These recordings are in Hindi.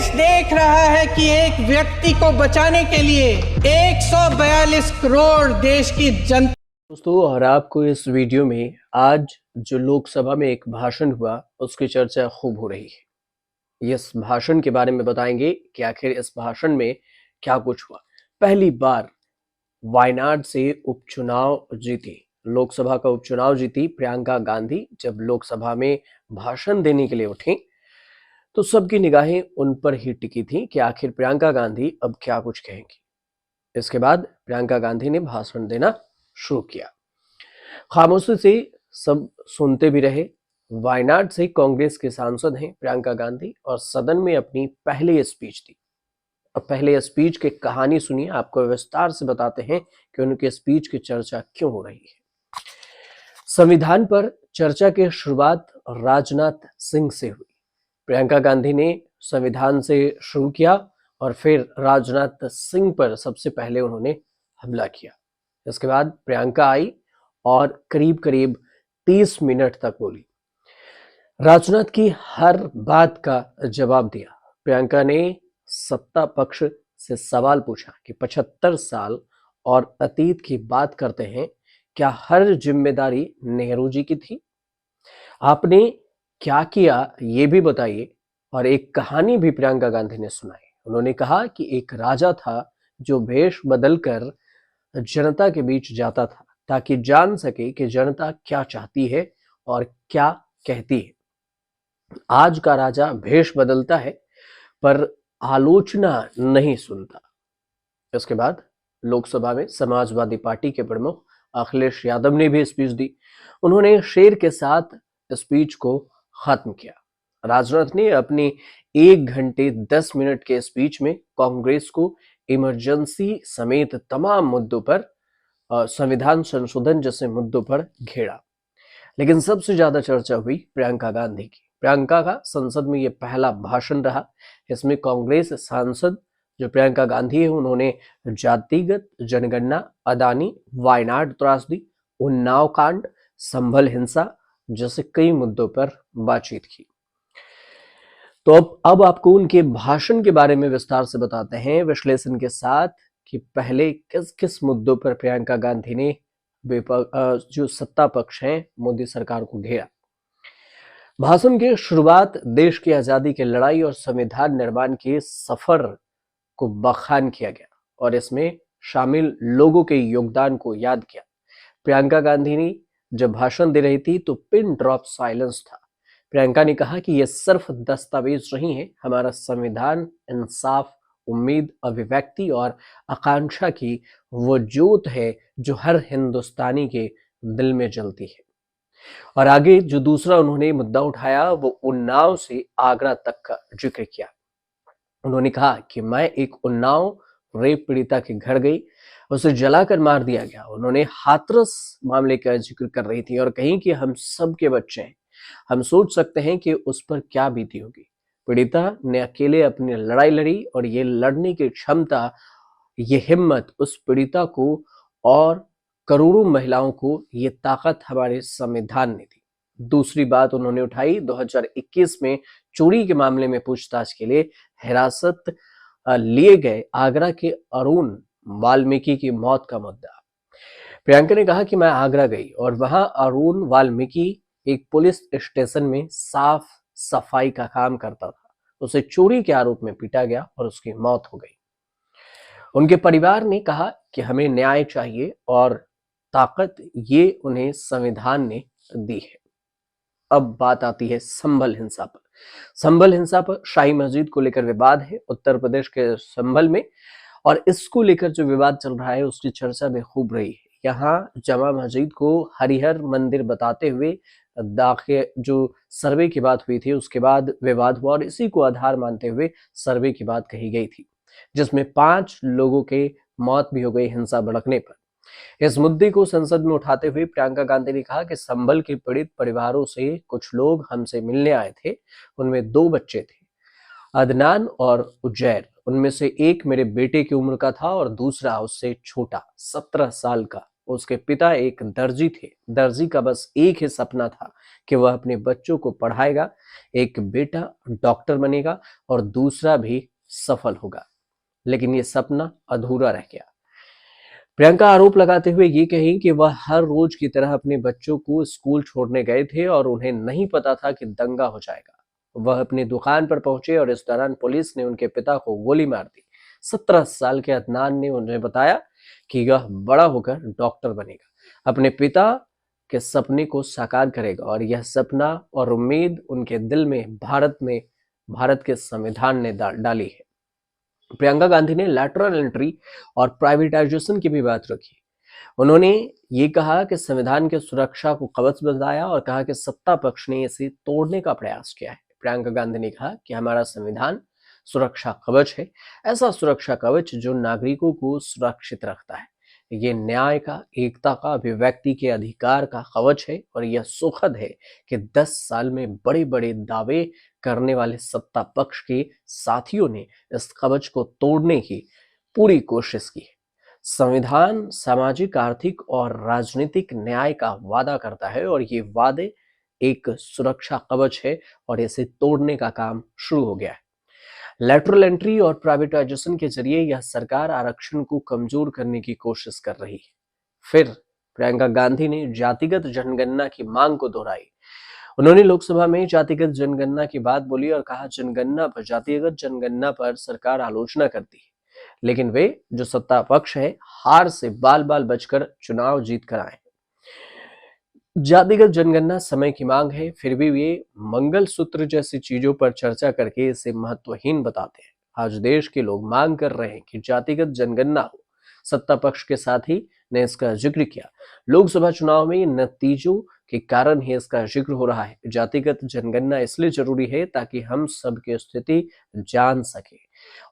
देश देख रहा है कि एक व्यक्ति को बचाने के लिए 142 करोड़ देश की जनता। दोस्तों, और आपको इस वीडियो में आज जो लोकसभा में एक भाषण हुआ उसकी चर्चा खूब हो रही है। इस भाषण के बारे में बताएंगे कि आखिर इस भाषण में क्या कुछ हुआ। पहली बार वायनाड से उपचुनाव जीती, लोकसभा का उपचुनाव जीती प्रियंका गांधी। जब लोकसभा में भाषण देने के लिए उठी तो सबकी निगाहें उन पर ही टिकी थी कि आखिर प्रियंका गांधी अब क्या कुछ कहेंगी। इसके बाद प्रियंका गांधी ने भाषण देना शुरू किया। खामोशी से सब सुनते भी रहे। वायनाड से कांग्रेस के सांसद हैं प्रियंका गांधी और सदन में अपनी पहली स्पीच दी। अब पहले स्पीच की कहानी सुनिए, आपको विस्तार से बताते हैं कि उनके स्पीच की चर्चा क्यों हो रही है। संविधान पर चर्चा की शुरुआत राजनाथ सिंह से हुई। प्रियंका गांधी ने संविधान से शुरू किया और फिर राजनाथ सिंह पर सबसे पहले उन्होंने हमला किया। इसके बाद प्रियंका आई और करीब करीब 30 मिनट तक बोली। राजनाथ की हर बात का जवाब दिया। प्रियंका ने सत्ता पक्ष से सवाल पूछा कि 75 साल और अतीत की बात करते हैं, क्या हर जिम्मेदारी नेहरू जी की थी? आपने क्या किया ये भी बताइए। और एक कहानी भी प्रियंका गांधी ने सुनाई। उन्होंने कहा कि एक राजा था जो भेष बदलकर जनता के बीच जाता था ताकि जान सके कि जनता क्या चाहती है और क्या कहती है। आज का राजा भेष बदलता है पर आलोचना नहीं सुनता। इसके बाद लोकसभा में समाजवादी पार्टी के प्रमुख अखिलेश यादव ने भी स्पीच दी। उन्होंने शेर के साथ स्पीच को खत्म किया। राजनाथ ने अपने 1 घंटे 10 मिनट के स्पीच में कांग्रेस को इमरजेंसी समेत तमाम मुद्दों पर, संविधान संशोधन जैसे मुद्दों पर घेरा। लेकिन सबसे ज्यादा चर्चा हुई प्रियंका गांधी की। प्रियंका का संसद में यह पहला भाषण रहा। इसमें कांग्रेस सांसद जो प्रियंका गांधी है, उन्होंने जातिगत जनगणना, अदानी, वायनाड त्रासदी, उन्नाव कांड, संभल हिंसा जैसे कई मुद्दों पर बातचीत की। तो अब आपको उनके भाषण के बारे में विस्तार से बताते हैं विश्लेषण के साथ कि पहले किस किस मुद्दों पर प्रियंका गांधी ने जो सत्ता पक्ष है मोदी सरकार को घेरा। भाषण की शुरुआत देश की आजादी की लड़ाई और संविधान निर्माण के सफर को बखान किया गया और इसमें शामिल लोगों के योगदान को याद किया। प्रियंका गांधी ने जब भाषण दे रही थी तो पिन ड्रॉप साइलेंस था। प्रियंका ने कहा कि यह सिर्फ दस्तावेज नहीं है, हमारा संविधान इंसाफ, उम्मीद, अभिव्यक्ति और आकांक्षा की वो ज्योत है जो हर हिंदुस्तानी के दिल में जलती है। और आगे जो दूसरा उन्होंने मुद्दा उठाया वो उन्नाव से आगरा तक का जिक्र किया। उन्होंने कहा कि मैं एक उन्नाव रेप पीड़िता के घर गई, उसे जलाकर मार दिया गया। उन्होंने हाथरस मामले का जिक्र कर रही थी और कहीं कि हम सबके बच्चे हैं, हम सोच सकते हैं कि उस पर क्या बीती होगी। पीड़िता ने अकेले अपनी लड़ाई लड़ी और ये लड़ने की क्षमता, ये हिम्मत उस पीड़िता को और करोड़ों महिलाओं को ये ताकत हमारे संविधान ने दी। दूसरी बात उन्होंने उठाई 2021 में चोरी के मामले में पूछताछ के लिए हिरासत लिए गए आगरा के अरुण वाल्मीकि की मौत का मुद्दा। प्रियंका ने कहा कि मैं आगरा गई और वहां अरुण वाल्मीकि एक पुलिस स्टेशन में साफ सफाई का काम करता था। उसे चोरी के आरोप में पीटा गया और उसकी मौत हो गई। उनके परिवार ने कहा कि हमें न्याय चाहिए और ताकत ये उन्हें संविधान ने दी है। अब बात आती है संभल हिंसा पर। संभल हिंसा पर शाही मस्जिद को लेकर विवाद है उत्तर प्रदेश के संभल में, और इसको लेकर जो विवाद चल रहा है उसकी चर्चा भी खूब रही है। यहाँ जमा मस्जिद को हरिहर मंदिर बताते हुए दाखिल जो सर्वे की बात हुई थी उसके बाद विवाद हुआ और इसी को आधार मानते हुए सर्वे की बात कही गई थी, जिसमें 5 लोगों के मौत भी हो गई हिंसा भड़कने पर। इस मुद्दे को संसद में उठाते हुए प्रियंका गांधी ने कहा कि संभल के पीड़ित परिवारों से कुछ लोग हमसे मिलने आए थे। उनमें 2 बच्चे थे, अदनान और उजैर। उनमें से एक मेरे बेटे की उम्र का था और दूसरा उससे छोटा 17 साल का उसके पिता एक दर्जी थे। दर्जी का बस एक ही सपना था कि वह अपने बच्चों को पढ़ाएगा, एक बेटा डॉक्टर बनेगा और दूसरा भी सफल होगा। लेकिन ये सपना अधूरा रह गया। प्रियंका आरोप लगाते हुए ये कही कि वह हर रोज की तरह अपने बच्चों को स्कूल छोड़ने गए थे और उन्हें नहीं पता था कि दंगा हो जाएगा। वह अपनी दुकान पर पहुंचे और इस दौरान पुलिस ने उनके पिता को गोली मार दी। 17 साल के अदनान ने उन्हें बताया कि यह बड़ा होकर डॉक्टर बनेगा, अपने पिता के सपने को साकार करेगा और यह सपना और उम्मीद उनके दिल में भारत के संविधान ने डाली है। प्रियंका गांधी ने लैटरल एंट्री और प्राइवेटाइजेशन की भी बात रखी। उन्होंने ये कहा कि संविधान की सुरक्षा को कवच बताया और कहा कि सत्ता पक्ष ने इसे तोड़ने का प्रयास किया है। प्रियंका गांधी ने कहा कि हमारा संविधान सुरक्षा कवच है, ऐसा सुरक्षा कवच जो नागरिकों को सुरक्षित रखता है। ये न्याय का, एकता का, अभिव्यक्ति के अधिकार का कवच है और यह सुखद है कि 10 साल में बड़े बड़े दावे करने वाले सत्ता पक्ष के साथियों ने इस कवच को तोड़ने की पूरी कोशिश की है। संविधान सामाजिक, आर्थिक और राजनीतिक न्याय का वादा करता है और ये वादे एक सुरक्षा कवच है और इसे तोड़ने का काम शुरू हो गया है। लैटरल एंट्री और प्राइवेटाइजेशन के जरिए यह सरकार आरक्षण को कमजोर करने की कोशिश कर रही है। फिर प्रियंका गांधी ने जातिगत जनगणना की मांग को दोहराई। उन्होंने लोकसभा में जातिगत जनगणना की बात बोली और कहा जातिगत जनगणना पर सरकार आलोचना करती है, लेकिन वे जो सत्ता पक्ष है हार से बाल बाल बचकर चुनाव जीत कर आए। जातिगत जनगणना समय की मांग है, फिर भी वे मंगलसूत्र जैसी चीजों पर चर्चा करके इसे महत्वहीन बताते हैं। आज देश के लोग मांग कर रहे हैं कि जातिगत जनगणना हो। सत्ता पक्ष के साथी ने इसका जिक्र किया। लोकसभा चुनाव में नतीजों के कारण ही इसका जिक्र हो रहा है। जातिगत जनगणना इसलिए जरूरी है ताकि हम सबकी स्थिति जान सके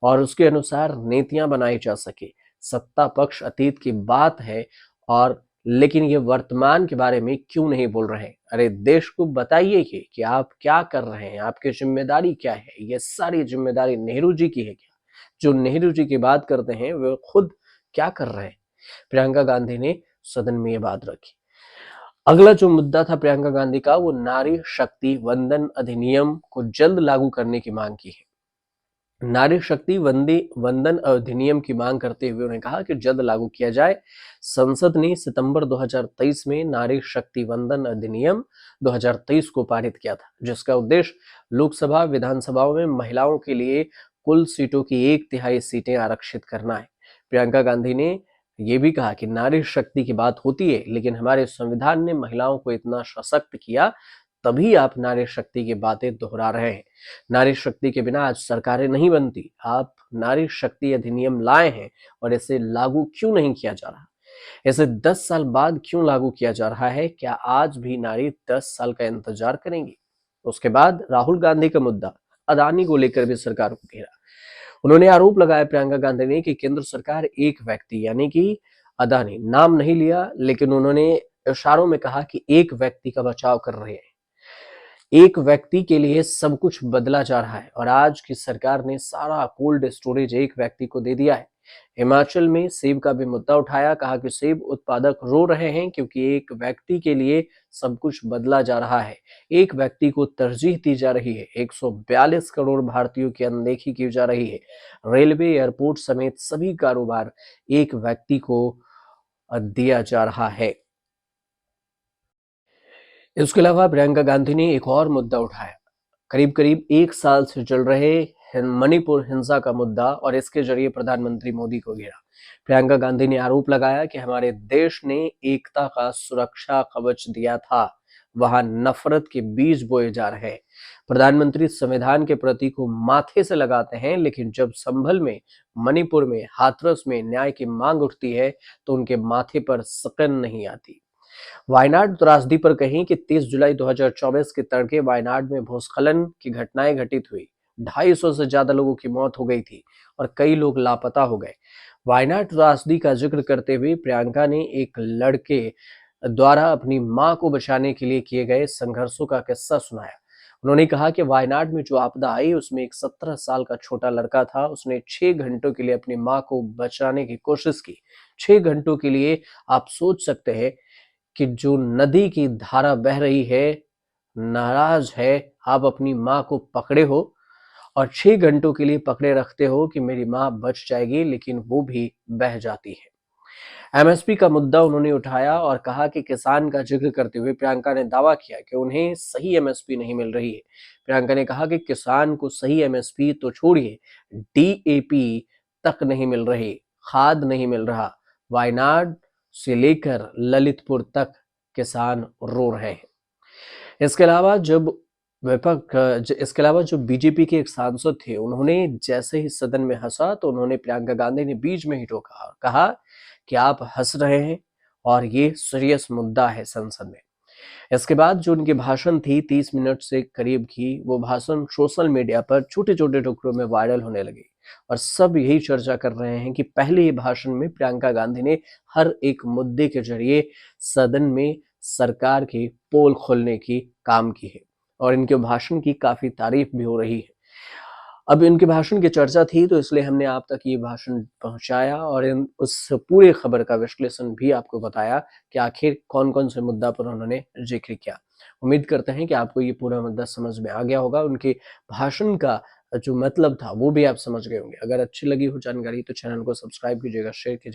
और उसके अनुसार नीतियां बनाई जा सके। सत्ता पक्ष अतीत की बात है और लेकिन ये वर्तमान के बारे में क्यों नहीं बोल रहे हैं? अरे देश को बताइए कि आप क्या कर रहे हैं, आपकी जिम्मेदारी क्या है? ये सारी जिम्मेदारी नेहरू जी की है क्या? जो नेहरू जी की बात करते हैं वे खुद क्या कर रहे हैं? प्रियंका गांधी ने सदन में ये बात रखी। अगला जो मुद्दा था प्रियंका गांधी का, वो नारी शक्ति वंदन अधिनियम को जल्द लागू करने की मांग की है। नारी शक्ति वंदन अधिनियम की मांग करते हुए उन्होंने कहा कि जल्द लागू किया जाए। संसद ने सितंबर 2023 में नारी शक्ति वंदन अधिनियम 2023 को पारित किया था, जिसका उद्देश्य लोकसभा विधानसभाओं में महिलाओं के लिए कुल सीटों की 1/3 सीटें आरक्षित करना है। प्रियंका गांधी ने यह भी कहा कि नारी शक्ति की बात होती है, लेकिन हमारे संविधान ने महिलाओं को इतना सशक्त किया, तभी आप नारी शक्ति की बातें दोहरा रहे हैं। नारी शक्ति के बिना आज सरकारें नहीं बनती। आप नारी शक्ति अधिनियम लाए हैं और इसे लागू क्यों नहीं किया जा रहा? इसे 10 साल बाद क्यों लागू किया जा रहा है? क्या आज भी नारी 10 साल का इंतजार करेंगी? उसके बाद राहुल गांधी का मुद्दा, अदानी को लेकर भी सरकार को घेरा। उन्होंने आरोप लगाया प्रियंका गांधी ने कि केंद्र सरकार एक व्यक्ति यानी कि अदानी, नाम नहीं लिया, लेकिन उन्होंने इशारों में कहा कि एक व्यक्ति का बचाव कर रहे हैं। एक व्यक्ति के लिए सब कुछ बदला जा रहा है और आज की सरकार ने सारा कोल्ड स्टोरेज एक व्यक्ति को दे दिया है। हिमाचल में सेब का भी मुद्दा उठाया, कहा कि सेब उत्पादक रो रहे हैं क्योंकि एक व्यक्ति के लिए सब कुछ बदला जा रहा है, एक व्यक्ति को तरजीह दी जा रही है। 142 करोड़ भारतीयों की अनदेखी की जा रही है। रेलवे, एयरपोर्ट समेत सभी कारोबार एक व्यक्ति को दिया जा रहा है। इसके अलावा प्रियंका गांधी ने एक और मुद्दा उठाया, करीब करीब 1 साल से चल रहे मणिपुर हिंसा का मुद्दा और इसके जरिए प्रधानमंत्री मोदी को घेरा। प्रियंका गांधी ने आरोप लगाया कि हमारे देश ने एकता का सुरक्षा कवच दिया था, वहां नफरत के बीज बोए जा रहे हैं। प्रधानमंत्री संविधान के प्रति को माथे से लगाते हैं, लेकिन जब संभल में, मणिपुर में, हाथरस में न्याय की मांग उठती है तो उनके माथे पर सकन नहीं आती। वायनाड त्रासदी पर कहीं कि 30 जुलाई 2024 के तड़के वायनाड में भूस्खलन की घटनाएं घटित हुई। 250 से ज्यादा लोगों की मौत हो गई थी और कई लोग लापता हो गए। वायनाड त्रासदी का जिक्र करते हुए प्रियंका ने एक लड़के द्वारा अपनी मां को बचाने के लिए किए गए संघर्षों का किस्सा सुनाया। उन्होंने कहा कि वायनाड में जो आपदा आई उसमें एक 17 साल का छोटा लड़का था, उसने 6 घंटों के लिए अपनी माँ को बचाने की कोशिश की। 6 घंटों के लिए आप सोच सकते हैं कि जो नदी की धारा बह रही है, नाराज है, आप अपनी माँ को पकड़े हो और 6 घंटों के लिए पकड़े रखते हो कि मेरी माँ बच जाएगी, लेकिन वो भी बह जाती है। एमएसपी का मुद्दा उन्होंने उठाया और कहा कि किसान का जिक्र करते हुए प्रियंका ने दावा किया कि उन्हें सही एमएसपी नहीं मिल रही है। प्रियंका ने कहा कि किसान को सही एमएसपी तो छोड़िए, डीएपी तक नहीं मिल रही, खाद नहीं मिल रहा। वायनाड से लेकर ललितपुर तक किसान रो रहे हैं। इसके अलावा जो बीजेपी के एक सांसद थे, उन्होंने जैसे ही सदन में हंसा तो उन्होंने प्रियंका गांधी ने बीच में ही टोका और कहा कि आप हंस रहे हैं और ये सीरियस मुद्दा है संसद में। इसके बाद जो उनकी भाषण थी 30 मिनट से करीब की, वो भाषण सोशल मीडिया पर छोटे छोटे टुकड़ों में वायरल होने लगी और सब यही चर्चा कर रहे हैं कि पहले ही भाषण में प्रियंका गांधी ने हर एक मुद्दे के जरिए सदन में सरकार की पोल खोलने की काम की है और इनके भाषण की काफी तारीफ भी हो रही है। अब इनके भाषण की चर्चा थी तो इसलिए हमने आप तक ये भाषण पहुंचाया और उस पूरे खबर का विश्लेषण भी आपको बताया कि आखिर कौन कौन से मुद्दा पर उन्होंने जिक्र किया। उम्मीद करते हैं कि आपको ये पूरा मुद्दा समझ में आ गया होगा। उनके भाषण का जो मतलब था वो भी आप समझ गए होंगे। अगर अच्छी लगी हो जानकारी तो चैनल को सब्सक्राइब कीजिएगा, शेयर कीजिएगा।